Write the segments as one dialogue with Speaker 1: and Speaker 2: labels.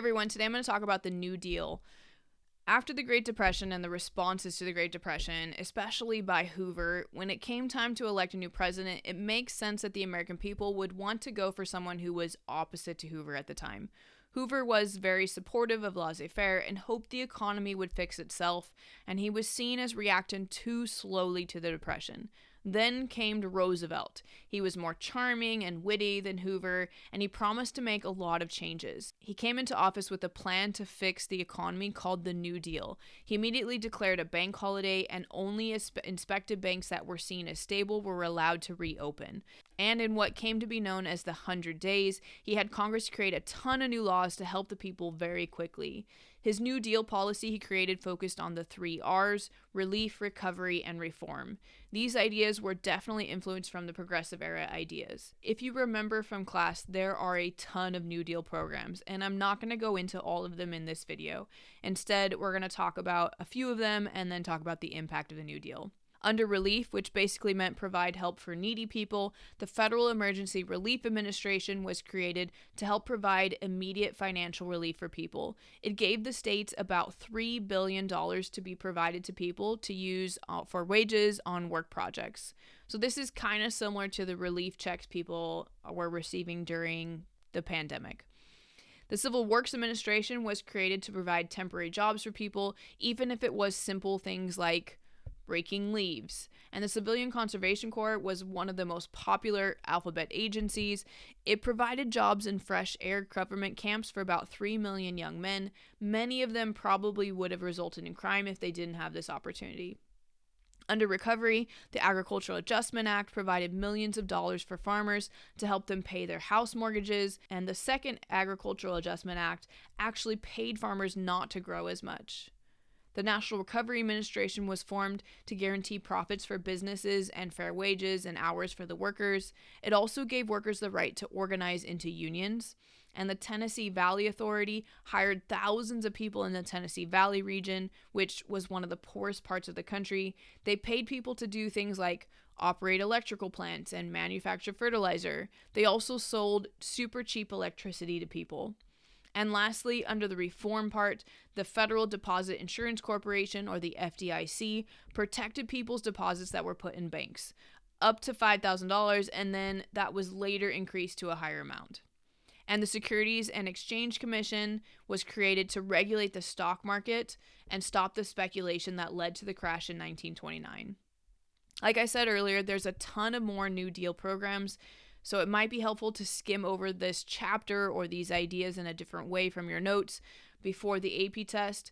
Speaker 1: everyone, today I'm going to talk about the New Deal. After the Great Depression and the responses to the Great Depression, especially by Hoover, when it came time to elect a new president, it makes sense that the American people would want to go for someone who was opposite to Hoover at the time. Hoover was very supportive of laissez-faire and hoped the economy would fix itself, and he was seen as reacting too slowly to the Depression. Then came Roosevelt. He was more charming and witty than Hoover, and he promised to make a lot of changes. He came into office with a plan to fix the economy called the New Deal. He immediately declared a bank holiday, and only inspected banks that were seen as stable were allowed to reopen. And in what came to be known as the 100 Days, he had Congress create a ton of new laws to help the people very quickly. His New Deal policy he created focused on the 3 R's: relief, recovery, and reform. These ideas were definitely influenced from the progressive era ideas. If you remember from class, there are a ton of New Deal programs, and I'm not going to go into all of them in this video. Instead, we're going to talk about a few of them and then talk about the impact of the New Deal. Under relief, which basically meant provide help for needy people, the Federal Emergency Relief Administration was created to help provide immediate financial relief for people. It gave the states about $3 billion to be provided to people to use for wages on work projects. So this is kind of similar to the relief checks people were receiving during the pandemic. The Civil Works Administration was created to provide temporary jobs for people, even if it was simple things like raking leaves. And the Civilian Conservation Corps was one of the most popular alphabet agencies. It provided jobs in fresh air government camps for about 3 million young men. Many of them probably would have resulted in crime if they didn't have this opportunity. Under recovery, the Agricultural Adjustment Act provided millions of dollars for farmers to help them pay their house mortgages, and the second Agricultural Adjustment Act actually paid farmers not to grow as much. The National Recovery Administration was formed to guarantee profits for businesses and fair wages and hours for the workers. It also gave workers the right to organize into unions. And the Tennessee Valley Authority hired thousands of people in the Tennessee Valley region, which was one of the poorest parts of the country. They paid people to do things like operate electrical plants and manufacture fertilizer. They also sold super cheap electricity to people. And lastly, under the reform part, the Federal Deposit Insurance Corporation, or the FDIC, protected people's deposits that were put in banks, up to $5,000, and then that was later increased to a higher amount. And the Securities and Exchange Commission was created to regulate the stock market and stop the speculation that led to the crash in 1929. Like I said earlier, there's a ton of more New Deal programs, so it might be helpful to skim over this chapter or these ideas in a different way from your notes before the AP test,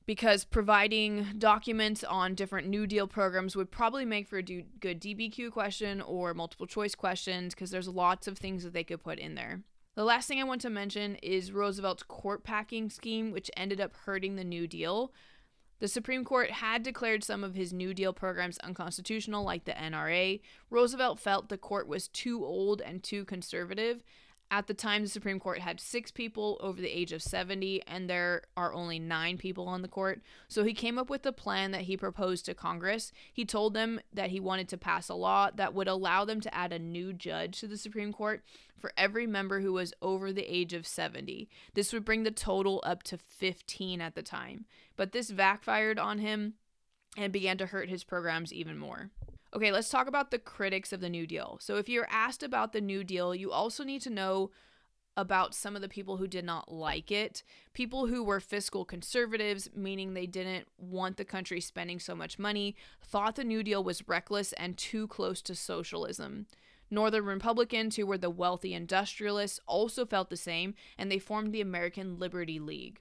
Speaker 1: because providing documents on different New Deal programs would probably make for a good DBQ question or multiple choice questions, because there's lots of things that they could put in there. The last thing I want to mention is Roosevelt's court packing scheme, which ended up hurting the New Deal. The Supreme Court had declared some of his New Deal programs unconstitutional, like the NRA. Roosevelt felt the court was too old and too conservative. At the time, the Supreme Court had 6 people over the age of 70, and there are only 9 people on the court. So he came up with a plan that he proposed to Congress. He told them that he wanted to pass a law that would allow them to add a new judge to the Supreme Court for every member who was over the age of 70. This would bring the total up to 15 at the time. But this backfired on him and began to hurt his programs even more. Okay, let's talk about the critics of the New Deal. So if you're asked about the New Deal, you also need to know about some of the people who did not like it. People who were fiscal conservatives, meaning they didn't want the country spending so much money, thought the New Deal was reckless and too close to socialism. Northern Republicans, who were the wealthy industrialists, also felt the same, and they formed the American Liberty League.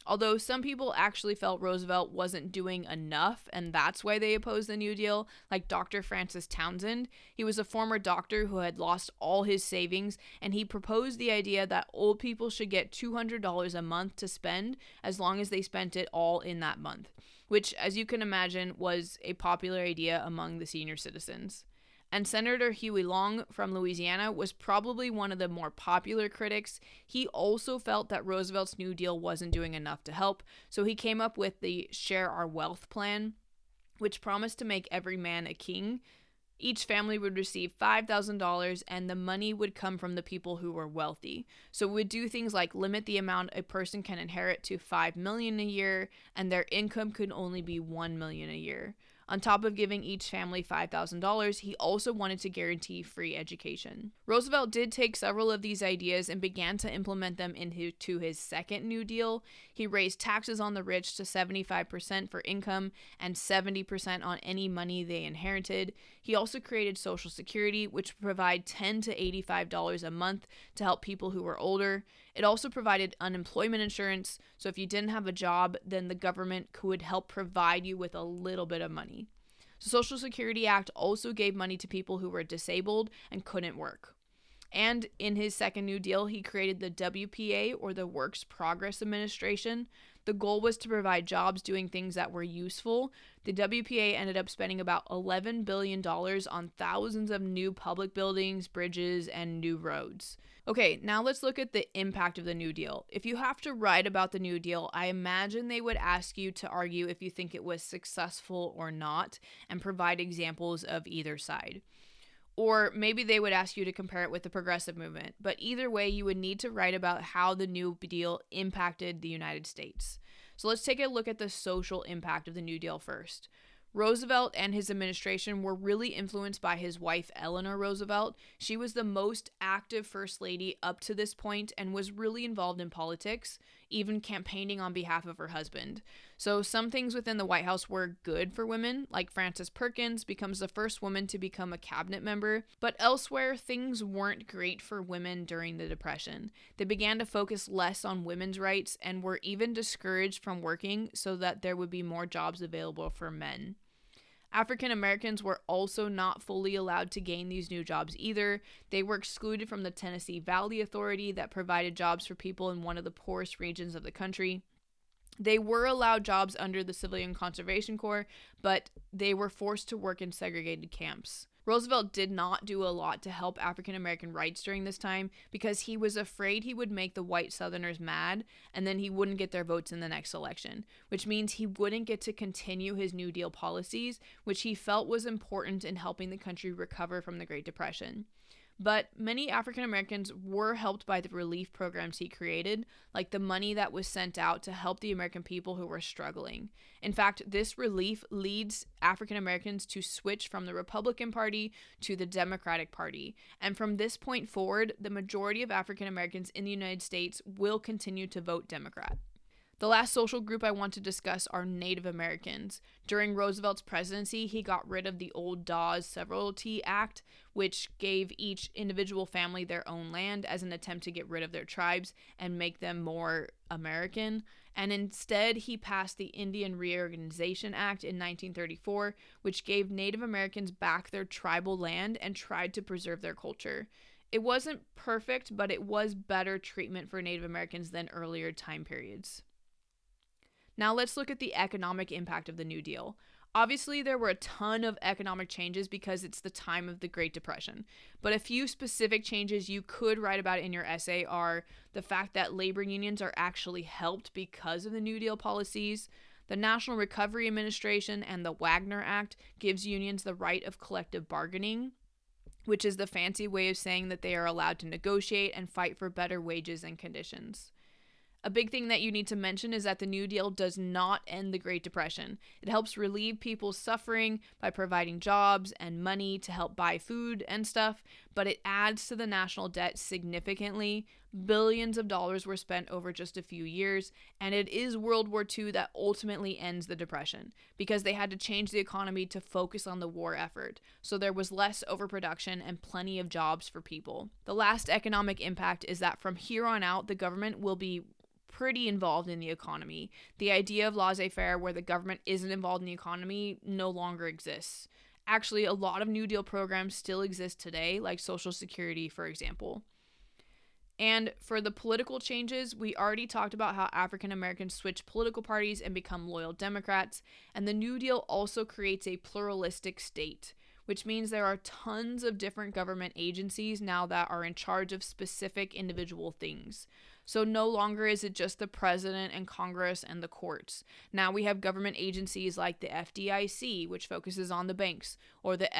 Speaker 1: Although some people actually felt Roosevelt wasn't doing enough, and that's why they opposed the New Deal, like Dr. Francis Townsend. He was a former doctor who had lost all his savings, and he proposed the idea that old people should get $200 a month to spend as long as they spent it all in that month, which, as you can imagine, was a popular idea among the senior citizens. And Senator Huey Long from Louisiana was probably one of the more popular critics. He also felt that Roosevelt's New Deal wasn't doing enough to help, so he came up with the Share Our Wealth plan, which promised to make every man a king. Each family would receive $5,000 and the money would come from the people who were wealthy. So it would do things like limit the amount a person can inherit to $5 million a year, and their income could only be $1 million a year. On top of giving each family $5,000, he also wanted to guarantee free education. Roosevelt did take several of these ideas and began to implement them into his second New Deal. He raised taxes on the rich to 75% for income and 70% on any money they inherited. He also created Social Security, which would provide $10 to $85 a month to help people who were older. It also provided unemployment insurance, so if you didn't have a job, then the government could help provide you with a little bit of money. The Social Security Act also gave money to people who were disabled and couldn't work. And in his second New Deal, he created the WPA, or the Works Progress Administration. The goal was to provide jobs doing things that were useful. The WPA ended up spending about $11 billion on thousands of new public buildings, bridges, and new roads. Okay, now let's look at the impact of the New Deal. If you have to write about the New Deal, I imagine they would ask you to argue if you think it was successful or not and provide examples of either side. Or maybe they would ask you to compare it with the progressive movement. But either way, you would need to write about how the New Deal impacted the United States. So let's take a look at the social impact of the New Deal first. Roosevelt and his administration were really influenced by his wife, Eleanor Roosevelt. She was the most active first lady up to this point and was really involved in politics, even campaigning on behalf of her husband. So some things within the White House were good for women, like Frances Perkins becomes the first woman to become a cabinet member, but elsewhere things weren't great for women during the Depression. They began to focus less on women's rights and were even discouraged from working so that there would be more jobs available for men. African Americans were also not fully allowed to gain these new jobs either. They were excluded from the Tennessee Valley Authority that provided jobs for people in one of the poorest regions of the country. They were allowed jobs under the Civilian Conservation Corps, but they were forced to work in segregated camps. Roosevelt did not do a lot to help African American rights during this time because he was afraid he would make the white Southerners mad and then he wouldn't get their votes in the next election, which means he wouldn't get to continue his New Deal policies, which he felt was important in helping the country recover from the Great Depression. But many African Americans were helped by the relief programs he created, like the money that was sent out to help the American people who were struggling. In fact, this relief leads African Americans to switch from the Republican Party to the Democratic Party. And from this point forward, the majority of African Americans in the United States will continue to vote Democrat. The last social group I want to discuss are Native Americans. During Roosevelt's presidency, he got rid of the old Dawes Severalty Act, which gave each individual family their own land as an attempt to get rid of their tribes and make them more American. And instead, he passed the Indian Reorganization Act in 1934, which gave Native Americans back their tribal land and tried to preserve their culture. It wasn't perfect, but it was better treatment for Native Americans than earlier time periods. Now let's look at the economic impact of the New Deal. Obviously, there were a ton of economic changes because it's the time of the Great Depression. But a few specific changes you could write about in your essay are the fact that labor unions are actually helped because of the New Deal policies. The National Recovery Administration and the Wagner Act gives unions the right of collective bargaining, which is the fancy way of saying that they are allowed to negotiate and fight for better wages and conditions. A big thing that you need to mention is that the New Deal does not end the Great Depression. It helps relieve people's suffering by providing jobs and money to help buy food and stuff, but it adds to the national debt significantly. Billions of dollars were spent over just a few years, and it is World War II that ultimately ends the Depression because they had to change the economy to focus on the war effort. So there was less overproduction and plenty of jobs for people. The last economic impact is that from here on out, the government will be pretty involved in the economy. The idea of laissez-faire where the government isn't involved in the economy no longer exists. Actually, a lot of New Deal programs still exist today, like Social Security, for example. And for the political changes, we already talked about how African Americans switch political parties and become loyal Democrats, and the New Deal also creates a pluralistic state, which means there are tons of different government agencies now that are in charge of specific individual things. So no longer is it just the president and Congress and the courts. Now we have government agencies like the FDIC, which focuses on the banks, or the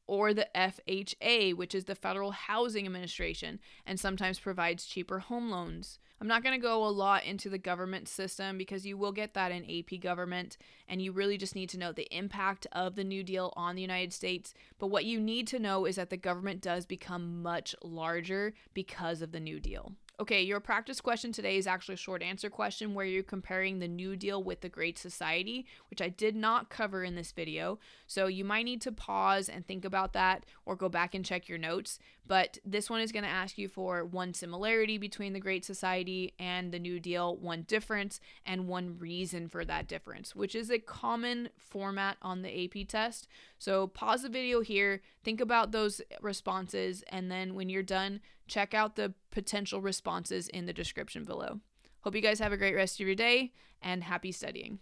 Speaker 1: or the FHA, which is the Federal Housing Administration, and sometimes provides cheaper home loans. I'm not going to go a lot into the government system because you will get that in AP government, and you really just need to know the impact of the New Deal on the United States. But what you need to know is that the government does become much larger because of the New Deal. Okay, your practice question today is actually a short answer question where you're comparing the New Deal with the Great Society, which I did not cover in this video. So you might need to pause and think about that or go back and check your notes. But this one is going to ask you for one similarity between the Great Society and the New Deal, one difference, and one reason for that difference, which is a common format on the AP test. So pause the video here, think about those responses, and then when you're done, check out the potential responses in the description below. Hope you guys have a great rest of your day and happy studying.